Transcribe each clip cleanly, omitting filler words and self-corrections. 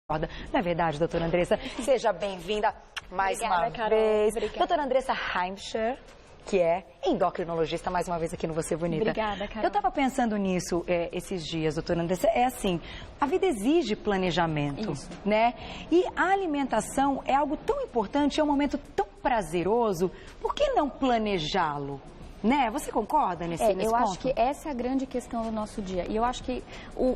Não é verdade, doutora Andressa? Seja bem-vinda mais uma vez. Obrigada. Doutora Andressa Heimscher, que é endocrinologista, mais uma vez aqui no Você Bonita. Obrigada, Carol. Eu estava pensando nisso esses dias, doutora Andressa. É assim, a vida exige planejamento, né? E a alimentação é algo tão importante, é um momento tão prazeroso. Por que não planejá-lo? Né? Você concorda nesse ponto? Eu acho que essa é a grande questão do nosso dia. E eu acho que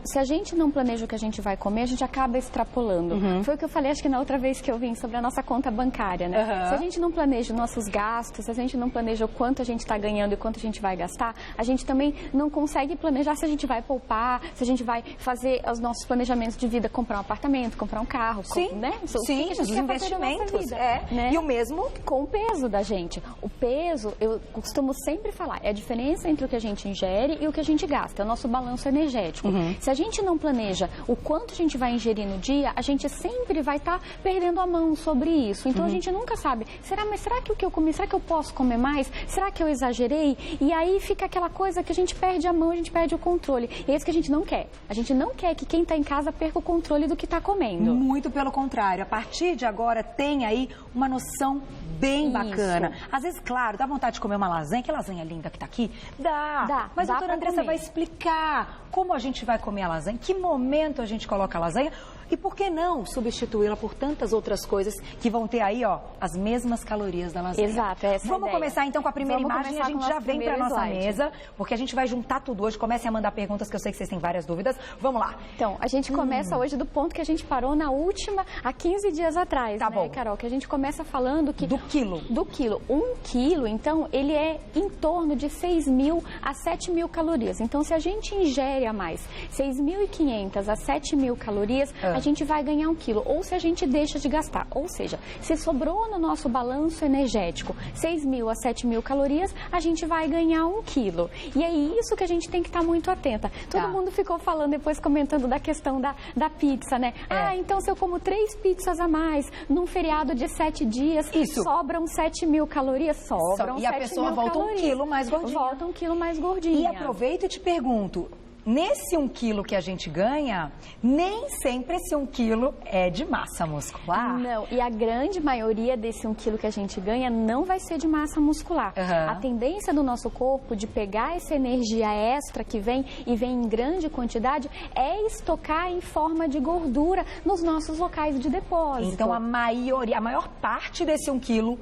se a gente não planeja o que a gente vai comer, a gente acaba extrapolando. Foi o que eu falei, acho que na outra vez que eu vim, sobre a nossa conta bancária, né? Se a gente não planeja os nossos gastos, se a gente não planeja o quanto a gente está ganhando e quanto a gente vai gastar, a gente também não consegue planejar se a gente vai poupar, se a gente vai fazer os nossos planejamentos de vida, comprar um apartamento, comprar um carro, né? Sim, os investimentos. Né? E o mesmo com o peso da gente. O peso, eu costumo sempre falar, é a diferença entre o que a gente ingere e o que a gente gasta, é o nosso balanço energético. Se a gente não planeja o quanto a gente vai ingerir no dia, a gente sempre vai estar perdendo a mão sobre isso. Então a gente nunca sabe, será que o que eu comi, será que eu posso comer mais? Será que eu exagerei? E aí fica aquela coisa que a gente perde a mão, a gente perde o controle. E é isso que a gente não quer. A gente não quer que quem está em casa perca o controle do que está comendo. Muito pelo contrário. A partir de agora tem aí uma noção bem bacana. Às vezes, claro, dá vontade de comer uma lasanha, que lasanha linda que tá aqui? Dá. Mas a doutora Andressa vai explicar como a gente vai comer a lasanha, em que momento a gente coloca a lasanha e por que não substituí-la por tantas outras coisas que vão ter aí, ó, as mesmas calorias da lasanha. Exato, essa Vamos é a ideia. começar então com a primeira imagem e a gente já vem para nossa mesa, porque a gente vai juntar tudo hoje. Comecem a mandar perguntas que eu sei que vocês têm várias dúvidas. Vamos lá. Então, a gente começa hoje do ponto que a gente parou na última, há 15 dias atrás, tá bom, Carol? Que a gente começa falando que... Do quilo. Do quilo. 1 quilo, então, ele é em torno de 6.000 a 7.000 calorias. Então, se a gente ingere a mais 6.500 a 7.000 calorias, a gente vai ganhar 1 quilo. Ou se a gente deixa de gastar. Ou seja, se sobrou no nosso balanço energético 6.000 a 7.000 calorias, a gente vai ganhar 1 quilo. E é isso que a gente tem que estar muito atenta. Todo mundo ficou falando, depois comentando da questão da pizza, né? Então se eu como 3 pizzas a mais num feriado de 7 dias, sobram 7.000 calorias? Sobram 7.000 calorias. E a pessoa volta 1 quilo mais gordinha. Volta 1 quilo mais gordinha. E aproveito e te pergunto, nesse 1 quilo que a gente ganha, nem sempre esse 1 quilo é de massa muscular. Não, e a grande maioria desse 1 quilo que a gente ganha não vai ser de massa muscular. A tendência do nosso corpo de pegar essa energia extra que vem e vem em grande quantidade é estocar em forma de gordura nos nossos locais de depósito. Então a maior parte desse 1 quilo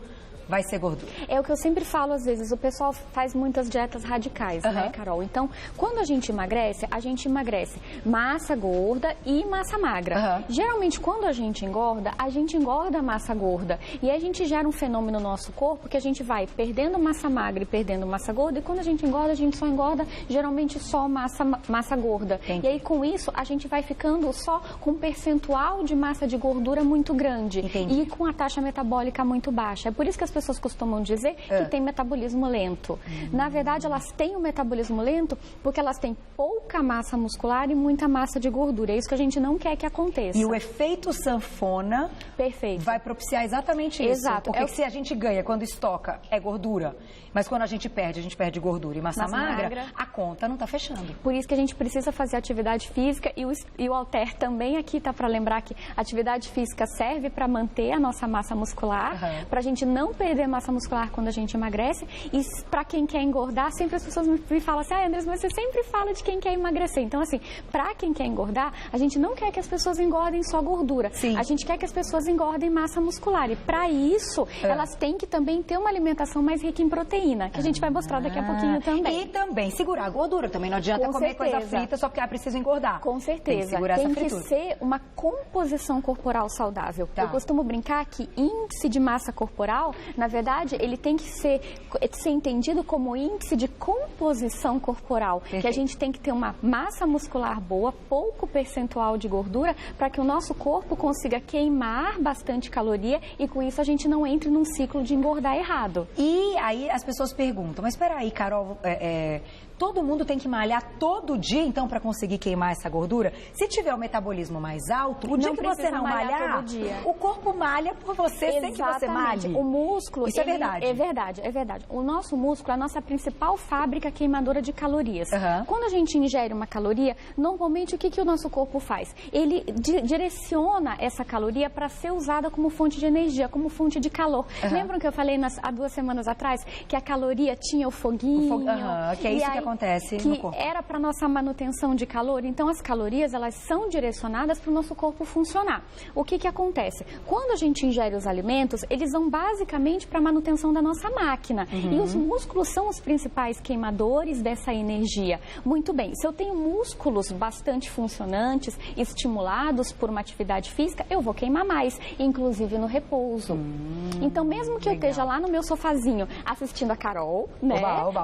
vai ser gordura. É o que eu sempre falo às vezes, o pessoal faz muitas dietas radicais, né, Carol? Então, quando a gente emagrece massa gorda e massa magra. Geralmente, quando a gente engorda massa gorda. E aí a gente gera um fenômeno no nosso corpo que a gente vai perdendo massa magra e perdendo massa gorda. E quando a gente só engorda geralmente só massa gorda. E aí, com isso, a gente vai ficando só com um percentual de massa de gordura muito grande. E com a taxa metabólica muito baixa. É por isso que as pessoas costumam dizer que tem metabolismo lento. Na verdade, elas têm o metabolismo lento porque elas têm pouca massa muscular e muita massa de gordura. É isso que a gente não quer que aconteça. E o efeito sanfona vai propiciar exatamente isso. Exato. Porque se a gente ganha quando estoca, é gordura. Mas quando a gente perde gordura e massa magra, a conta não está fechando. Por isso que a gente precisa fazer atividade física e o halter também aqui está para lembrar que a atividade física serve para manter a nossa massa muscular, para a gente não perder massa muscular quando a gente emagrece. E para quem quer engordar, sempre as pessoas me falam assim, Andressa, mas você sempre fala de quem quer emagrecer. Então, assim, para quem quer engordar, a gente não quer que as pessoas engordem só gordura. A gente quer que as pessoas engordem massa muscular. E para isso, elas têm que também ter uma alimentação mais rica em proteína, que a gente vai mostrar daqui a pouquinho também. E também segurar a gordura. Também não adianta comer coisa frita só porque precisa engordar. Com certeza. Tem que ser uma composição corporal saudável. Eu costumo brincar que índice de massa corporal, na verdade, ele tem que ser entendido como índice de composição corporal. Que a gente tem que ter uma massa muscular boa, pouco percentual de gordura, para que o nosso corpo consiga queimar bastante caloria e com isso a gente não entre num ciclo de engordar errado. E aí as pessoas perguntam, mas espera aí, Carol, todo mundo tem que malhar todo dia, então, para conseguir queimar essa gordura? Se tiver o metabolismo mais alto, o dia que você não malhar, o corpo malha por você sem que você malhe. músculo... Isso é verdade. É verdade, é verdade. O nosso músculo é a nossa principal fábrica queimadora de calorias. Quando a gente ingere uma caloria, normalmente o que o nosso corpo faz? Ele direciona essa caloria para ser usada como fonte de energia, como fonte de calor. Lembram que eu falei há 2 semanas atrás que a caloria tinha o foguinho? Que é isso que acontece no corpo. Que era para nossa manutenção de calor. Então, as calorias, elas são direcionadas para o nosso corpo funcionar. O que acontece? Quando a gente ingere os alimentos, eles vão basicamente para a manutenção da nossa máquina. E os músculos são os principais queimadores dessa energia. Muito bem, se eu tenho músculos bastante funcionantes, estimulados por uma atividade física, eu vou queimar mais, inclusive no repouso. Então, mesmo que eu esteja lá no meu sofazinho assistindo a Carol, né,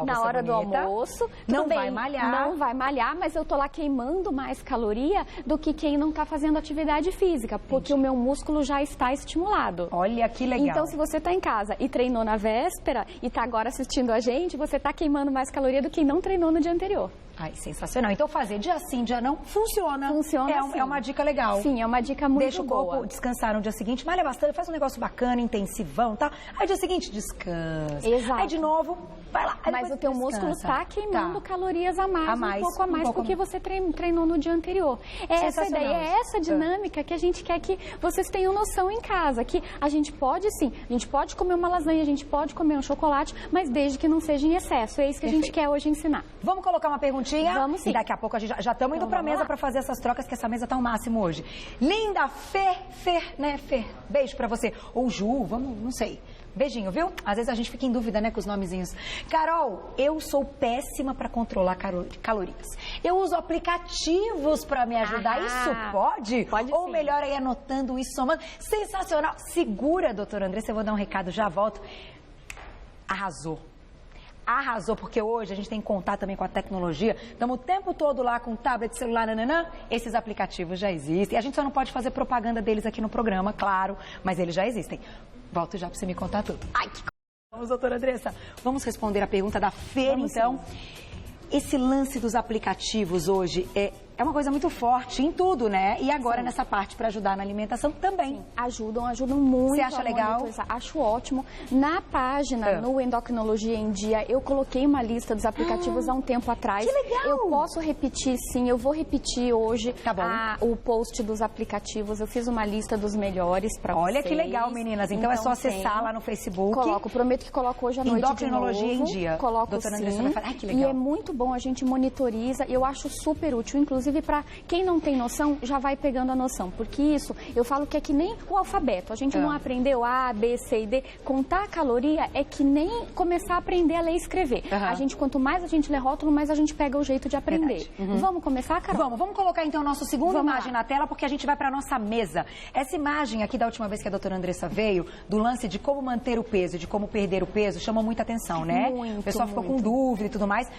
na hora do almoço, não vai malhar. Não vai malhar, mas eu tô lá queimando mais caloria do que quem não está fazendo atividade física, porque o meu músculo já está estimulado. Olha que legal. Então, se você está em casa e treinou na véspera e está agora assistindo a gente, você está queimando mais caloria do que quem não treinou no dia anterior. Ai, sensacional. Então, fazer dia sim, dia não, funciona. Funciona é uma dica legal. Sim, é uma dica muito Deixa boa. Deixa o corpo descansar no dia seguinte, malha bastante, faz um negócio bacana, intensivão, tá? Aí, dia seguinte, descansa. Exato. Aí, de novo, vai lá. Mas o teu músculo está queimando calorias a mais, um pouco a mais, porque você treinou no dia anterior. É essa ideia, é essa dinâmica que a gente quer que vocês tenham noção em casa, que a gente pode sim, a gente pode comer uma lasanha, a gente pode comer um chocolate, mas desde que não seja em excesso. É isso que a gente quer hoje ensinar. Vamos colocar uma perguntinha? Vamos sim. E daqui a pouco a gente já estamos indo para a mesa para fazer essas trocas, que essa mesa tá o máximo hoje. Linda, Fer, né, Fer? Beijo para você. Ou Ju, vamos, não sei. Beijinho, viu? Às vezes a gente fica em dúvida, né, com os nomezinhos. Carol, eu sou péssima para controlar calorias. Eu uso aplicativos para me ajudar. Isso pode? Pode Ou sim. melhor aí anotando isso, somando. Sensacional. Segura, doutora Andressa, eu vou dar um recado, já volto. Arrasou, porque hoje a gente tem que contar também com a tecnologia. Estamos o tempo todo lá com tablet, celular, nananã. Esses aplicativos já existem. A gente só não pode fazer propaganda deles aqui no programa, claro, mas eles já existem. Volto já para você me contar tudo. Ai, que Vamos, doutora Andressa. Vamos responder a pergunta da Fer, então. Esse lance dos aplicativos hoje é uma coisa muito forte em tudo, né? E agora nessa parte para ajudar na alimentação também. Sim, ajudam muito. Você acha legal? Acho ótimo. Na página, no Endocrinologia em Dia, eu coloquei uma lista dos aplicativos há um tempo atrás. Que legal! Eu posso repetir, sim. Eu vou repetir hoje bom. O post dos aplicativos. Eu fiz uma lista dos melhores para vocês. Olha que legal, meninas. Então é só acessar lá no Facebook. Prometo que coloco hoje à noite Endocrinologia de novo. em Dia. Coloco doutora sim. Andressa vai falar. Ai, que legal. E é muito bom, a gente monitoriza. Eu acho super útil, inclusive para quem não tem noção, já vai pegando a noção. Porque isso, eu falo que é que nem o alfabeto. A gente não aprendeu A, B, C e D. Contar a caloria é que nem começar a aprender a ler e escrever. A gente, quanto mais a gente lê rótulo, mais a gente pega o jeito de aprender. Vamos começar, Carol? Vamos colocar então a nossa segunda imagem na tela, porque a gente vai para a nossa mesa. Essa imagem aqui da última vez que a doutora Andressa veio, do lance de como manter o peso e de como perder o peso, chamou muita atenção, né? Muito, o pessoal ficou com dúvida e tudo mais.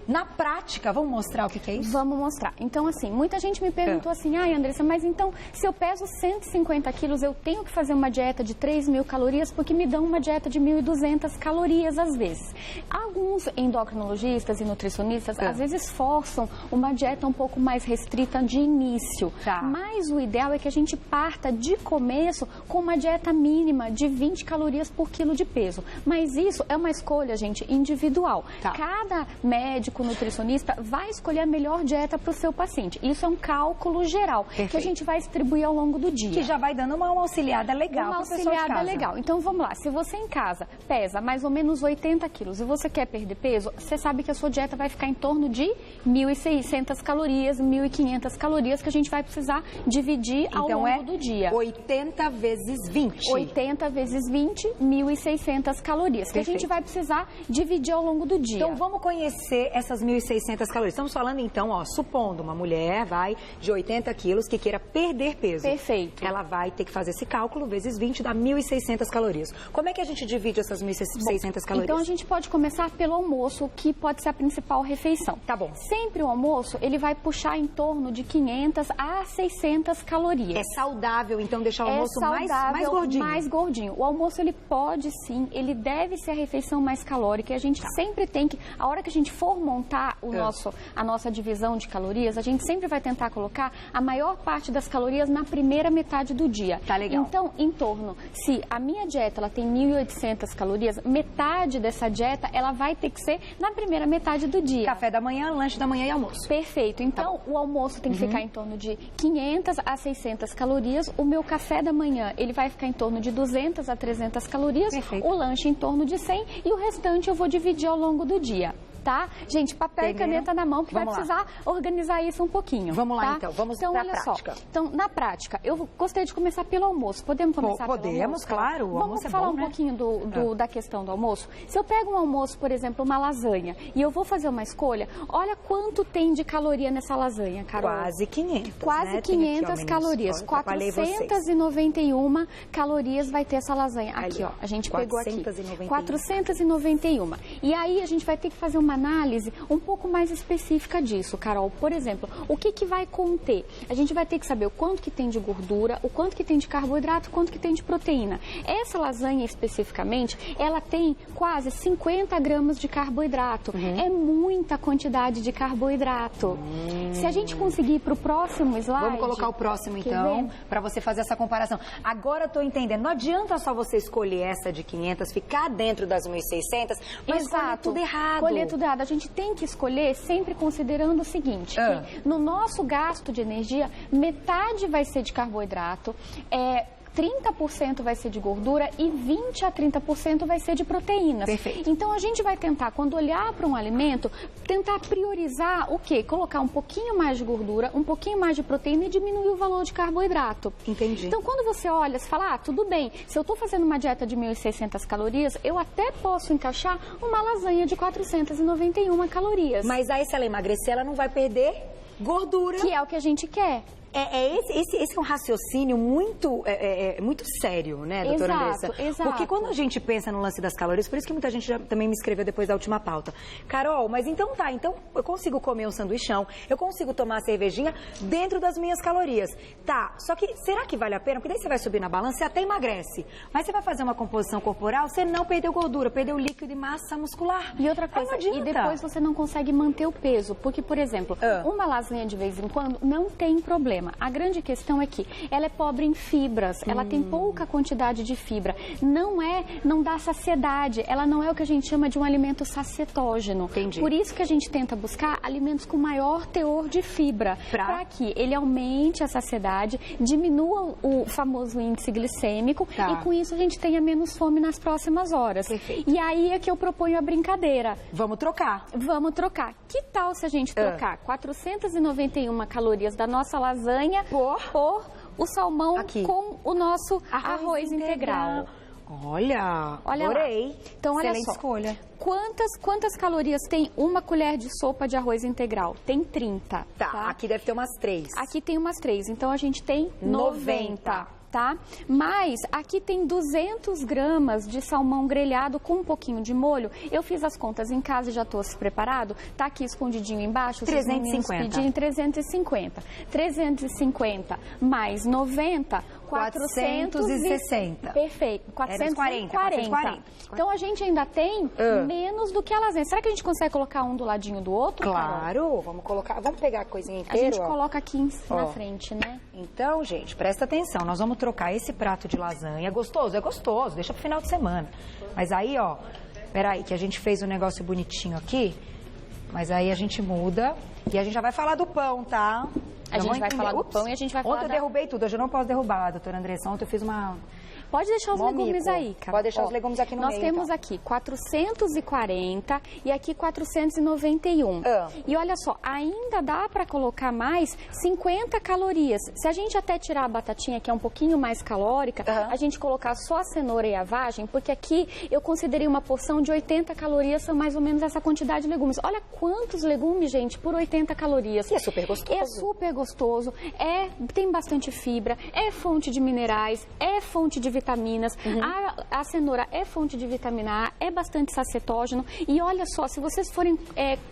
Na prática, vamos mostrar o que é isso? Vamos mostrar. Então, assim, muita gente me perguntou assim, ai, Andressa, mas então, se eu peso 150 quilos, eu tenho que fazer uma dieta de 3.000 calorias, porque me dão uma dieta de 1.200 calorias às vezes. Alguns endocrinologistas e nutricionistas, às vezes, forçam uma dieta um pouco mais restrita de início. Mas o ideal é que a gente parta de começo com uma dieta mínima de 20 calorias por quilo de peso. Mas isso é uma escolha, gente, individual. Cada médico, nutricionista vai escolher a melhor dieta para o seu paciente. Isso é um cálculo geral que a gente vai distribuir ao longo do dia. Que já vai dando uma auxiliada legal. Uma auxiliada legal. Então vamos lá, se você em casa pesa mais ou menos 80 quilos e você quer perder peso, você sabe que a sua dieta vai ficar em torno de 1.600 calorias, 1.500 calorias que a gente vai precisar dividir ao longo do dia. 80 vezes 20. 80 vezes 20, 1.600 calorias que a gente vai precisar dividir ao longo do dia. Então vamos conhecer essas 1.600 calorias. Estamos falando então, supondo uma mulher de 80 quilos que queira perder peso. Perfeito. Ela vai ter que fazer esse cálculo vezes 20 dá 1.600 calorias. Como é que a gente divide essas 1.600 calorias? Então a gente pode começar pelo almoço, que pode ser a principal refeição. Tá bom. Sempre o almoço, ele vai puxar em torno de 500 a 600 calorias. É saudável, então, deixar o almoço mais gordinho? Mais gordinho. O almoço, ele pode sim, ele deve ser a refeição mais calórica. E a gente sempre tem que, a hora que a for montar a nossa divisão de calorias, a gente sempre vai tentar colocar a maior parte das calorias na primeira metade do dia. Tá legal. Então, se a minha dieta ela tem 1.800 calorias, metade dessa dieta ela vai ter que ser na primeira metade do dia. Café da manhã, lanche da manhã e almoço. Perfeito. Então, o almoço tem que ficar em torno de 500 a 600 calorias. O meu café da manhã, ele vai ficar em torno de 200 a 300 calorias. Perfeito. O lanche em torno de 100 e o restante eu vou dividir ao longo do dia. Tá? Gente, papel e caneta na mão, que vai precisar organizar isso um pouquinho. Vamos lá, então. Vamos pra prática. Então, na prática, eu gostaria de começar pelo almoço. Podemos começar pelo almoço? Podemos, claro. O Vamos falar um pouquinho da questão do almoço? Se eu pego um almoço, por exemplo, uma lasanha, e eu vou fazer uma escolha, olha quanto tem de caloria nessa lasanha, Carol. Quase 500, Quase 500 calorias. 491 calorias vai ter essa lasanha. Aqui, ó, a gente pegou aqui. 491. E aí, a gente vai ter que fazer uma análise um pouco mais específica disso, Carol. Por exemplo, o que vai conter? A gente vai ter que saber o quanto que tem de gordura, o quanto que tem de carboidrato, o quanto que tem de proteína. Essa lasanha especificamente, ela tem quase 50 gramas de carboidrato. É muita quantidade de carboidrato. Se a gente conseguir ir para o próximo slide... Vamos colocar o próximo, então, para você fazer essa comparação. Agora eu estou entendendo. Não adianta só você escolher essa de 500, ficar dentro das 1.600, mas escolher tudo errado. Escolher tudo errado. A gente tem que escolher sempre considerando o seguinte, que no nosso gasto de energia, metade vai ser de carboidrato, 30% vai ser de gordura e 20% a 30% vai ser de proteínas. Perfeito. Então, a gente vai tentar, quando olhar para um alimento, tentar priorizar o quê? Colocar um pouquinho mais de gordura, um pouquinho mais de proteína e diminuir o valor de carboidrato. Entendi. Então, quando você olha, você fala, tudo bem, se eu estou fazendo uma dieta de 1.600 calorias, eu até posso encaixar uma lasanha de 491 calorias. Mas aí, se ela emagrecer, ela não vai perder gordura. Que é o que a gente quer. Esse é um raciocínio muito sério, né, doutora Andressa? Exato. Porque quando a gente pensa no lance das calorias, por isso que muita gente já também me escreveu depois da última pauta. Carol, mas então então eu consigo comer um sanduichão, eu consigo tomar a cervejinha dentro das minhas calorias. Tá, só que será que vale a pena? Porque daí você vai subir na balança e até emagrece. Mas você vai fazer uma composição corporal, você não perdeu gordura, perdeu líquido e massa muscular. E outra coisa, e depois você não consegue manter o peso. Porque, por exemplo, uma lasanha de vez em quando não tem problema. A grande questão é que ela é pobre em fibras, ela tem pouca quantidade de fibra, não dá saciedade, ela não é o que a gente chama de um alimento sacietógeno. Entendi. Por isso que a gente tenta buscar alimentos com maior teor de fibra, para que ele aumente a saciedade, diminua o famoso índice glicêmico e com isso a gente tenha menos fome nas próximas horas. Perfeito. E aí é que eu proponho a brincadeira. Vamos trocar. Vamos trocar. Que tal se a gente trocar 491 calorias da nossa lasanha por o salmão com o nosso arroz integral? Olha adorei. Lá. Então, olha Excelente só. escolha. Quantas calorias tem uma colher de sopa de arroz integral? Tem 30. Tá, aqui deve ter umas 3. Aqui tem umas 3, então a gente tem 90. Tá? Mas aqui tem 200 gramas de salmão grelhado com um pouquinho de molho. Eu fiz as contas em casa e já estou preparado. Tá aqui escondidinho embaixo. 350. Pedirem 350. 350 mais 90, 460. Perfeito. 440. Então a gente ainda tem menos do que a lasanha. Será que a gente consegue colocar um do ladinho do outro? Claro, Carol? vamos colocar. Vamos pegar a coisinha inteira. A gente coloca aqui na frente, né? Então, gente, presta atenção. Nós vamos trocar esse prato de lasanha. É gostoso? É gostoso. Deixa pro final de semana. Mas aí, peraí, que a gente fez um negócio bonitinho aqui. Mas aí a gente muda. E a gente já vai falar do pão, tá? A gente vai falar do pão e a gente vai falar Ontem eu derrubei tudo. Hoje eu não posso derrubar, doutora Andressa. Ontem eu fiz uma... Pode deixar os legumes aí, cara. Pode deixar os legumes aqui no meio, Nós temos aqui 440 e aqui 491. E olha só, ainda dá para colocar mais 50 calorias. Se a gente até tirar a batatinha, que é um pouquinho mais calórica, a gente colocar só a cenoura e a vagem, porque aqui eu considerei uma porção de 80 calorias, são mais ou menos essa quantidade de legumes. Olha quantos legumes, gente, por 80 calorias. E é super gostoso. É super gostoso, tem bastante fibra, é fonte de minerais, é fonte de vitaminas. A cenoura é fonte de vitamina A, é bastante sacetógeno. E olha só, se vocês forem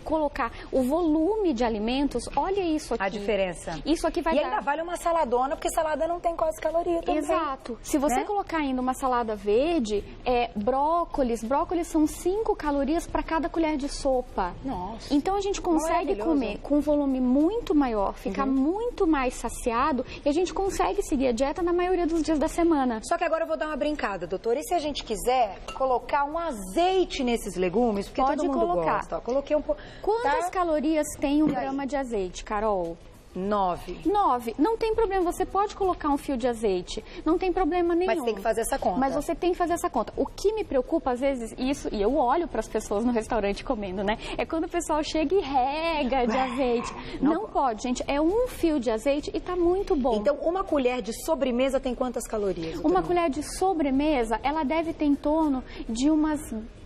colocar o volume de alimentos, olha isso aqui. A diferença. Isso aqui vai dar... E ainda vale uma saladona, porque salada não tem quase caloria também. Exato. Se você colocar ainda uma salada verde, brócolis são 5 calorias para cada colher de sopa. Nossa. Então a gente consegue comer com um volume muito maior, ficar muito mais saciado e a gente consegue seguir a dieta na maioria dos dias da semana. Só que agora eu vou dar uma brincada, doutora. E se a gente quiser colocar um azeite nesses legumes? Porque pode todo mundo colocar. Gosta. Ó, coloquei um pouco. Quantas calorias tem 1 grama de azeite, Carol? 9. Não tem problema, você pode colocar um fio de azeite, não tem problema nenhum. Mas tem que fazer essa conta. Mas você tem que fazer essa conta. O que me preocupa, às vezes, e eu olho para as pessoas no restaurante comendo, né? É quando o pessoal chega e rega de azeite. Não pode, gente. É um fio de azeite e tá muito bom. Então, uma colher de sobremesa tem quantas calorias? Uma colher de sobremesa, ela deve ter em torno de umas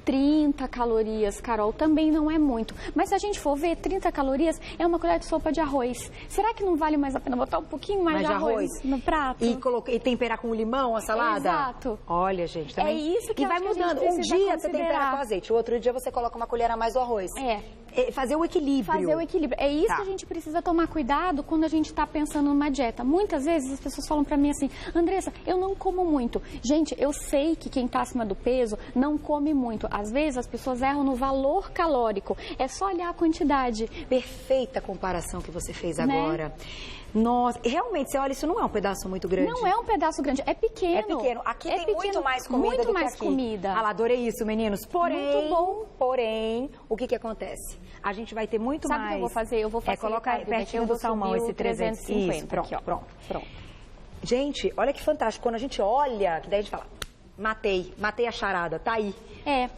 30 calorias, Carol, também não é muito. Mas se a gente for ver, 30 calorias é uma colher de sopa de arroz. Será que não vale mais a pena botar um pouquinho mais de arroz no prato? E temperar com limão a salada? Exato. Olha, gente, também... É isso que vai mudando. Um dia você tempera com azeite, o outro dia você coloca uma colher a mais do arroz. Fazer o equilíbrio. Fazer o equilíbrio. É isso que a gente precisa tomar cuidado quando a gente está pensando numa dieta. Muitas vezes as pessoas falam pra mim assim, Andressa, eu não como muito. Gente, eu sei que quem tá acima do peso não come muito. Às vezes as pessoas erram no valor calórico. É só olhar a quantidade. Perfeita comparação que você fez agora. Nossa, realmente, você olha, isso não é um pedaço muito grande. Não é um pedaço grande, é pequeno. É pequeno. Aqui tem muito mais comida do que aqui. Comida. Ah, adorei isso, meninos. Porém, muito bom. Porém, o que acontece? A gente vai ter muito mais... Sabe o que eu vou fazer? Eu vou fazer... coloca pertinho do salmão esse 350. Isso, pronto, aqui, pronto. Gente, olha que fantástico. Quando a gente olha, que daí a gente fala... Matei a charada, tá aí.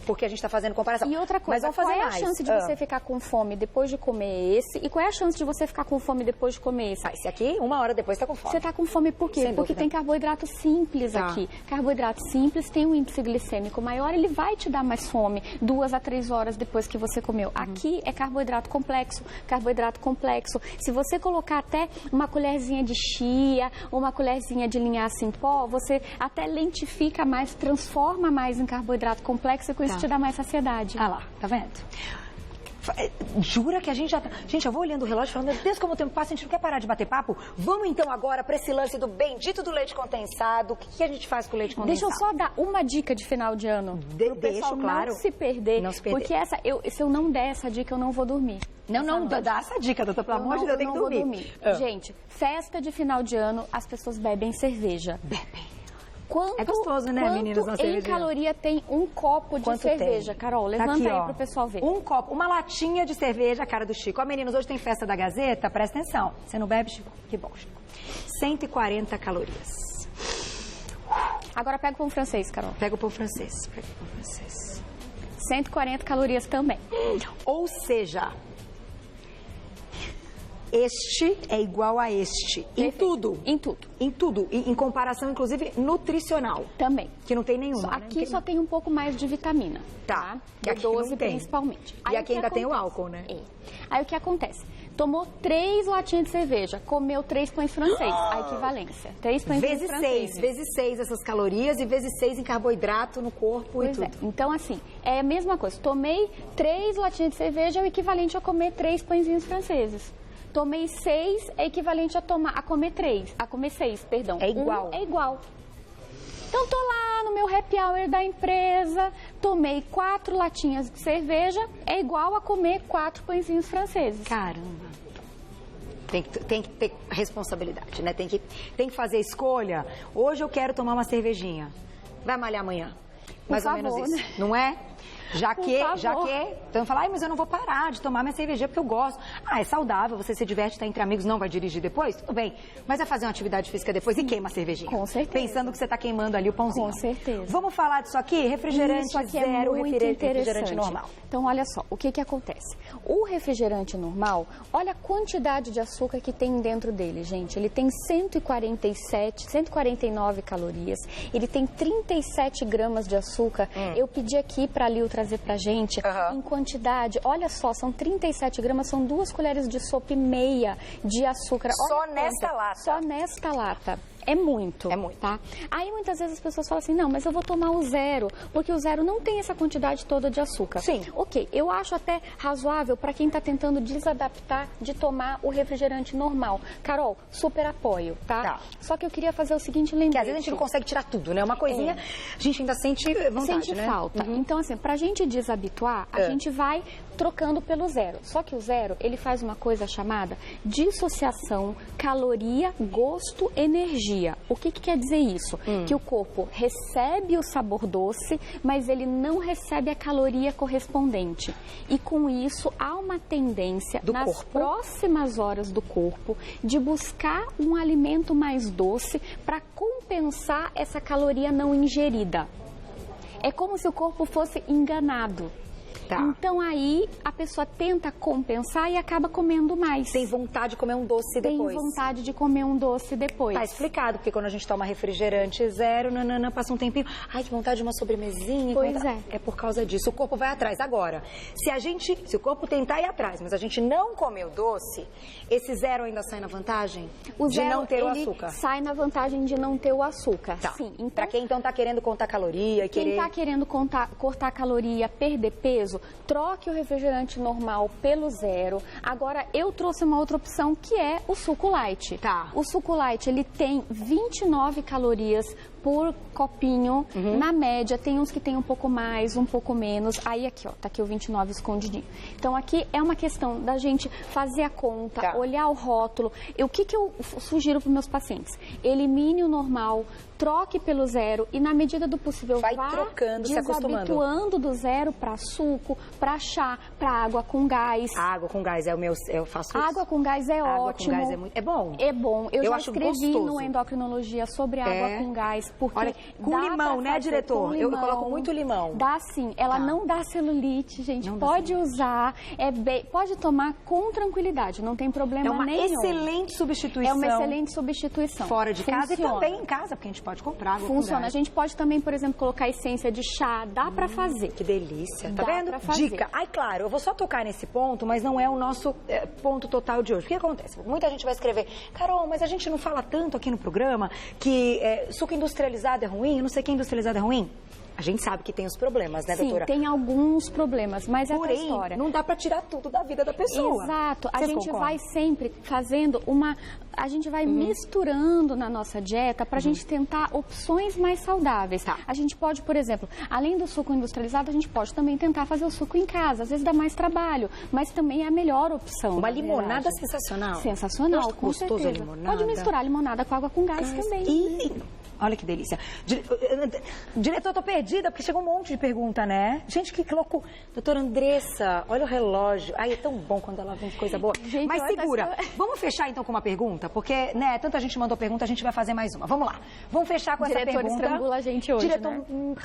Porque a gente tá fazendo comparação. E outra coisa, qual é a chance de você ficar com fome depois de comer esse? E qual é a chance de você ficar com fome depois de comer esse? Esse aqui, 1 hora depois tá com fome. Você tá com fome por quê? Porque tem carboidrato simples aqui. Carboidrato simples tem um índice glicêmico maior, ele vai te dar mais fome 2 a 3 horas depois que você comeu. Aqui é carboidrato complexo. Se você colocar até uma colherzinha de chia, uma colherzinha de linhaça em pó, você até lentifica mais, transforma mais em carboidrato complexo e com isso te dá mais saciedade. Ah lá, tá vendo? Jura que a gente já... Gente, eu vou olhando o relógio falando, meu Deus, como o tempo passa, a gente não quer parar de bater papo? Vamos então agora para esse lance do bendito do leite condensado. O que a gente faz com o leite condensado? Deixa eu só dar uma dica de final de ano. Pro pessoal claro. Não se perder. Porque se eu não der essa dica, eu não vou dormir. Não, dá essa dica, doutor, pelo amor de Deus, eu tenho que dormir. Gente, festa de final de ano, as pessoas bebem cerveja. É gostoso, né, meninas? Quanto em caloria tem um copo de cerveja, Carol? Levanta aqui, aí pro pessoal ver. Um copo, uma latinha de cerveja, cara do Chico. Ó, meninos, hoje tem festa da Gazeta, presta atenção. Você não bebe, Chico? Que bom, Chico. 140 calorias. Agora pega o pão francês, Carol. Pega o pão francês. 140 calorias também. Ou seja... Este é igual a este. Em tudo. Em comparação, inclusive, nutricional. Também. Que não tem nenhuma. Aqui só tem um pouco mais de vitamina. Tá. B12 principalmente. E aqui ainda tem o álcool, né? Aí o que acontece? Tomou 3 latinhas de cerveja, comeu 3 pães franceses. A equivalência. 3 pães franceses. Vezes 6 essas calorias e vezes 6 em carboidrato no corpo e tudo. Então, assim, é a mesma coisa. Tomei 3 latinhas de cerveja, é o equivalente a comer 3 pãezinhos franceses. Tomei 6, é equivalente a comer 6, perdão. É igual. É igual. Então, tô lá no meu happy hour da empresa, tomei 4 latinhas de cerveja, é igual a comer 4 pãezinhos franceses. Caramba. Tem que ter responsabilidade, né? Tem que fazer escolha. Hoje eu quero tomar uma cervejinha. Vai malhar amanhã. Mais ou menos isso. Né? Não é? Já que, então fala, mas eu não vou parar de tomar minha cerveja porque eu gosto. É saudável, você se diverte, tá entre amigos, não vai dirigir depois? Tudo bem. Mas vai fazer uma atividade física depois e queima a cervejinha. Com certeza. Pensando que você tá queimando ali o pãozinho. Com certeza. Vamos falar disso aqui? Refrigerante isso aqui zero, é muito refrigerante normal. Então, olha só, o que acontece? O refrigerante normal, olha a quantidade de açúcar que tem dentro dele, gente. Ele tem 149 calorias, ele tem 37 gramas de açúcar. Eu pedi aqui pra Lil trazer trazer pra gente em quantidade. Olha só, são 37 gramas, são 2 colheres de sopa e meia de açúcar. Só nesta lata? Só nesta lata. É muito. É muito. Tá? Aí muitas vezes as pessoas falam assim, não, mas eu vou tomar o zero, porque o zero não tem essa quantidade toda de açúcar. Sim. Ok, eu acho até razoável para quem está tentando desadaptar de tomar o refrigerante normal. Carol, super apoio, tá? Só que eu queria fazer o seguinte lembrete. Que às vezes a gente não consegue tirar tudo, né? Uma coisinha, a gente ainda sente vontade, sente né? falta. Então, assim, pra gente desabituar, a gente vai trocando pelo zero. Só que o zero, ele faz uma coisa chamada dissociação caloria, gosto, energia. O que quer dizer isso? Que o corpo recebe o sabor doce, mas ele não recebe a caloria correspondente. E com isso, há uma tendência nas próximas horas do corpo de buscar um alimento mais doce para compensar essa caloria não ingerida. É como se o corpo fosse enganado. Então aí a pessoa tenta compensar e acaba comendo mais. Tem vontade de comer um doce depois. Tem vontade de comer um doce depois. Tá explicado, porque quando a gente toma refrigerante zero, passa um tempinho, ai, que vontade de uma sobremesinha. Pois é. É por causa disso. O corpo vai atrás. Agora, se o corpo tentar ir atrás, mas a gente não comer o doce, esse zero ainda sai na vantagem de não ter o açúcar? Sai na vantagem de não ter o açúcar. Sim. Então, pra quem então tá querendo contar caloria, quem tá querendo cortar caloria, perder peso, troque o refrigerante normal pelo zero. Agora, eu trouxe uma outra opção que é o suco light. O suco light, ele tem 29 calorias por copinho, na média. Tem uns que tem um pouco mais, um pouco menos. Aí aqui, ó, tá aqui o 29 escondidinho. Então aqui é uma questão da gente fazer a conta, olhar o rótulo. O que eu sugiro para os meus pacientes? Elimine o normal, troque pelo zero e na medida do possível vai trocando, se acostumando. Desabituando do zero para suco, para chá, para água com gás. A água com gás é o meu, eu faço isso. Água com gás é ótimo. Água com gás é bom? É bom. Eu já acho escrevi gostoso. no Endocrinologia sobre água com gás. Porque olha, com limão, né, diretor? Com limão, eu coloco muito limão. Dá sim. Ela não dá celulite, gente. Não pode usar. Pode tomar com tranquilidade. Não tem problema nenhum. É uma excelente substituição. É uma excelente substituição. Fora de casa e também em casa, porque a gente pode comprar água com gás. A gente pode também, por exemplo, colocar essência de chá. Dá pra fazer. Que delícia. Tá vendo? Dica. Ai, claro, eu vou só tocar nesse ponto, mas não é o nosso ponto total de hoje. O que acontece? Muita gente vai escrever, Carol, mas a gente não fala tanto aqui no programa que suco industrializado é ruim, não sei o que industrializado é ruim. A gente sabe que tem os problemas, né, doutora? Sim, tem alguns problemas, mas é outra história. Não dá pra tirar tudo da vida da pessoa. Exato. A gente vai sempre fazendo a gente vai misturando na nossa dieta pra gente tentar opções mais saudáveis. A gente pode, por exemplo, além do suco industrializado, a gente pode também tentar fazer o suco em casa. Às vezes dá mais trabalho, mas também é a melhor opção. Uma limonada sensacional. Sensacional, com certeza. Limonada. Pode misturar limonada com água com gás também. Olha que delícia. Diretor, eu tô perdida, porque chegou um monte de pergunta, né? Gente, que louco. Doutora Andressa, olha o relógio. Ai, é tão bom quando ela vem coisa boa. Gente, mas segura. Vamos fechar então com uma pergunta? Porque, né, tanta gente mandou pergunta, a gente vai fazer mais uma. Vamos lá. Vamos fechar com essa pergunta. O diretor estrangula a gente hoje, diretor, né?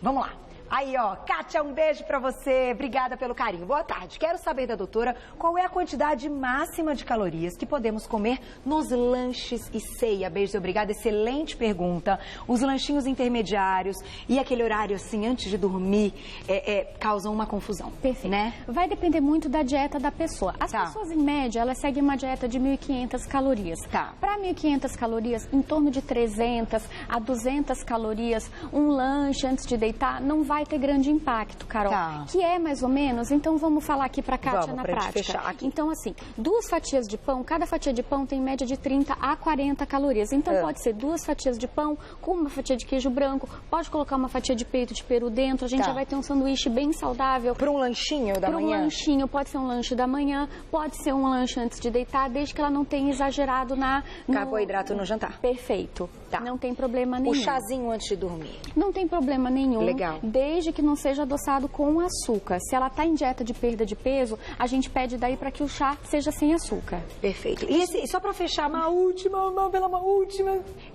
Vamos lá. Aí, ó, Kátia, um beijo pra você. Obrigada pelo carinho. Boa tarde. Quero saber da doutora qual é a quantidade máxima de calorias que podemos comer nos lanches e ceia. Beijo e obrigada. Excelente pergunta. Os lanchinhos intermediários e aquele horário, assim, antes de dormir, causam uma confusão. Perfeito. Né? Vai depender muito da dieta da pessoa. As pessoas, em média, elas seguem uma dieta de 1.500 calorias. Para 1.500 calorias, em torno de 300 a 200 calorias, um lanche antes de deitar não vai ter grande impacto, Carol. Que é mais ou menos, então vamos falar aqui pra Kátia na prática. Então, assim, 2 fatias de pão, cada fatia de pão tem média de 30 a 40 calorias. Então, pode ser 2 fatias de pão com uma fatia de queijo branco, pode colocar uma fatia de peito de peru dentro, a gente já vai ter um sanduíche bem saudável. Para um lanchinho da manhã? Para um lanchinho, pode ser um lanche da manhã, pode ser um lanche antes de deitar, desde que ela não tenha exagerado carboidrato no jantar. Perfeito. Não tem problema nenhum. O chazinho antes de dormir? Não tem problema nenhum. Legal. Desde que não seja adoçado com açúcar. Se ela está em dieta de perda de peso, a gente pede daí para que o chá seja sem açúcar. Perfeito. E só para fechar, uma última.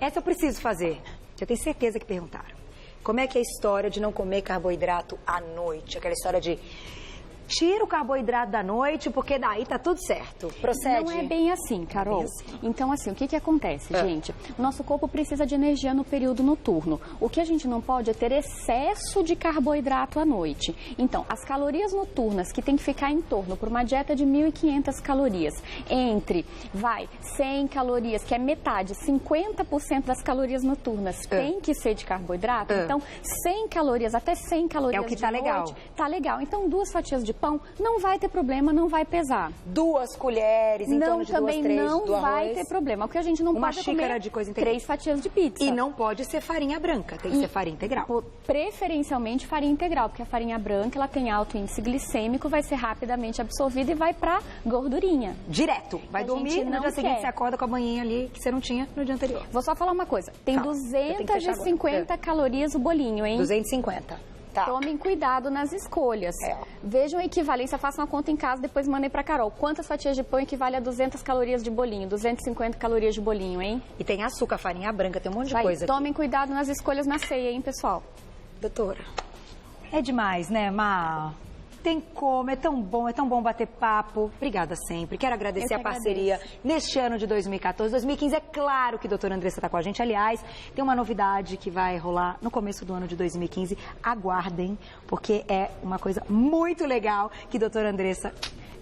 Essa eu preciso fazer. Eu tenho certeza que perguntaram. Como é que é a história de não comer carboidrato à noite? Aquela história de tira o carboidrato da noite, porque daí tá tudo certo. Procede? Não é bem assim, Carol. Então, assim, o que acontece, gente? O nosso corpo precisa de energia no período noturno. O que a gente não pode é ter excesso de carboidrato à noite. Então, as calorias noturnas, que tem que ficar em torno, por uma dieta de 1.500 calorias, entre, 100 calorias, que é metade, 50% das calorias noturnas tem que ser de carboidrato. Então, 100 calorias, até 100 calorias é o que tá legal. Tá legal. Então, 2 fatias de pão não vai ter problema, não vai pesar. 2 colheres, em torno de 2, 3 do arroz. Não vai ter problema. O que a gente não pode comer de coisa integral. 3 fatias de pizza. E não pode ser farinha branca, tem que ser farinha integral. Preferencialmente farinha integral, porque a farinha branca ela tem alto índice glicêmico, vai ser rapidamente absorvida e vai pra gordurinha. Direto. Vai dormir, no dia seguinte você acorda com a manhinha ali que você não tinha no dia anterior. Vou só falar uma coisa. Tem 250 calorias o bolinho, hein? 250. Tá. Tomem cuidado nas escolhas. Vejam a equivalência, façam uma conta em casa, depois mandem pra Carol. Quantas fatias de pão equivale a 200 calorias de bolinho? 250 calorias de bolinho, hein? E tem açúcar, farinha branca, tem um monte de coisa. Tomem cuidado nas escolhas na ceia, hein, pessoal? Doutora, é demais, né, Má? Tem como, é tão bom bater papo. Obrigada sempre. Quero agradecer a parceria neste ano de 2014. 2015, é claro que a doutora Andressa está com a gente. Aliás, tem uma novidade que vai rolar no começo do ano de 2015. Aguardem, porque é uma coisa muito legal que a doutora Andressa...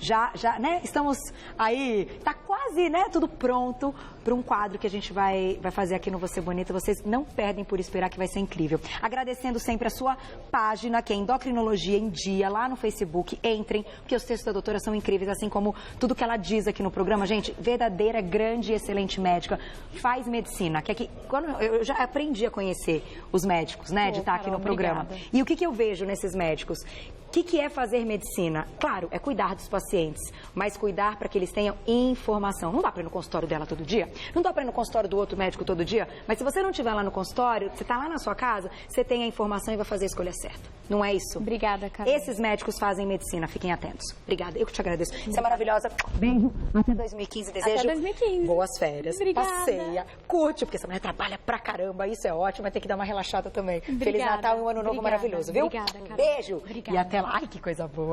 Já, né? Estamos aí, tá quase, né? Tudo pronto para um quadro que a gente vai fazer aqui no Você Bonita. Vocês não perdem por esperar, que vai ser incrível. Agradecendo sempre a sua página, que é Endocrinologia em Dia, lá no Facebook. Entrem, porque os textos da doutora são incríveis, assim como tudo que ela diz aqui no programa. Gente, verdadeira, grande e excelente médica. Faz medicina, que aqui, quando eu já aprendi a conhecer os médicos, né? De estar aqui no programa. E o que eu vejo nesses médicos? O que é fazer medicina? Claro, é cuidar dos pacientes, mas cuidar para que eles tenham informação. Não dá para ir no consultório dela todo dia, não dá para ir no consultório do outro médico todo dia, mas se você não estiver lá no consultório, você está lá na sua casa, você tem a informação e vai fazer a escolha certa. Não é isso? Obrigada, Carol. Esses médicos fazem medicina, fiquem atentos. Obrigada, eu que te agradeço. Você é maravilhosa. Beijo. Até 2015, desejo. Até 2015. Boas férias. Obrigada. Passeia, curte, porque essa mulher trabalha pra caramba, isso é ótimo, vai ter que dar uma relaxada também. Obrigada. Feliz Natal e um ano novo maravilhoso, viu? Obrigada, Carol. Beijo. Obrigada. E até lá. Ai, que coisa boa.